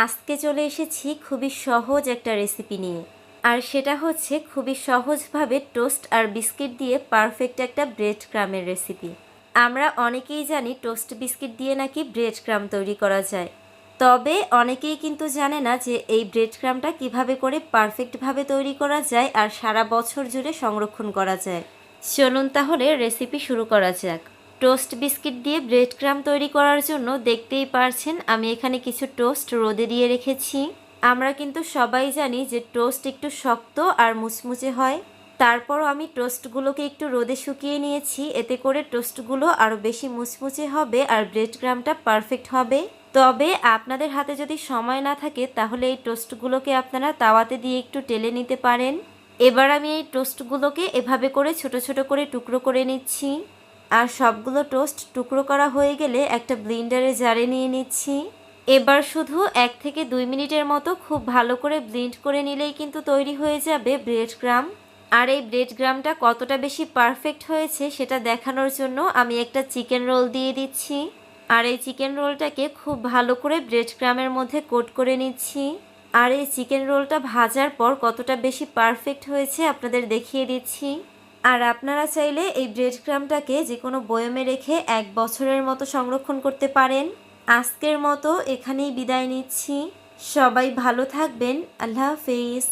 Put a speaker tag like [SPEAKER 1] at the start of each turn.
[SPEAKER 1] আজকে চলে এসেছি খুবই সহজ একটা রেসিপি নিয়ে। আর সেটা হচ্ছে খুবই সহজভাবে টোস্ট আর বিস্কিট দিয়ে পারফেক্ট একটা ব্রেড ক্রামের রেসিপি। আমরা অনেকেই জানি টোস্ট বিস্কিট দিয়ে নাকি ব্রেড ক্রাম তৈরি করা যায়, তবে অনেকেই কিন্তু জানে না যে এই ব্রেড ক্রামটা কীভাবে করে পারফেক্টভাবে তৈরি করা যায় আর সারা বছর জুড়ে সংরক্ষণ করা যায়। চলুন তাহলে রেসিপি শুরু করা যাক। টোস্ট বিস্কিট দিয়ে ব্রেড ক্রাম তৈরি করার জন্য দেখতেই পারছেন আমি এখানে কিছু টোস্ট রোদে দিয়ে রেখেছি। আমরা কিন্তু সবাই জানি যে টোস্ট একটু শক্ত আর মুচমুচে হয়, তারপরও আমি টোস্টগুলোকে একটু রোদে শুকিয়ে নিয়েছি, এতে করে টোস্টগুলো আরও বেশি মুচমুচে হবে আর ব্রেড ক্রামটা পারফেক্ট হবে। তবে আপনাদের হাতে যদি সময় না থাকে তাহলে এই টোস্টগুলোকে আপনারা তাওয়াতে দিয়ে একটু টেলে নিতে পারেন। এবার আমি এই টোস্টগুলোকে এভাবে করে ছোট ছোট করে টুকরো করে নিচ্ছি। আর সবগুলো টোস্ট টুকরো করা হয়ে গেলে একটা ব্লেন্ডারে জারে নিয়ে নিচ্ছি। এবার শুধু 1 থেকে 2 মিনিটের মতো খুব ভালো করে ব্লেন্ড করে নিলেই কিন্তু তৈরি হয়ে যাবে ব্রেড ক্রাম। আর এই ব্রেড ক্রামটা কতটা বেশি পারফেক্ট হয়েছে সেটা দেখানোর জন্য আমি একটা চিকেন রোল দিয়ে দিচ্ছি। আর এই চিকেন রোলটাকে খুব ভালো করে ব্রেড ক্রামের মধ্যে কোট করে নিচ্ছি। আর এই চিকেন রোলটা ভাজার পর কতটা বেশি পারফেক্ট হয়েছে আপনাদের দেখিয়ে দিচ্ছি। আর আপনারা চাইলে এই ব্রেড ক্রামটাকে যে কোনো বয়মে রেখে 1 বছরের মতো সংরক্ষণ করতে পারেন। আজকের মতো এখানেই বিদায় নিচ্ছি। সবাই ভালো থাকবেন। আল্লাহ হাফেজ।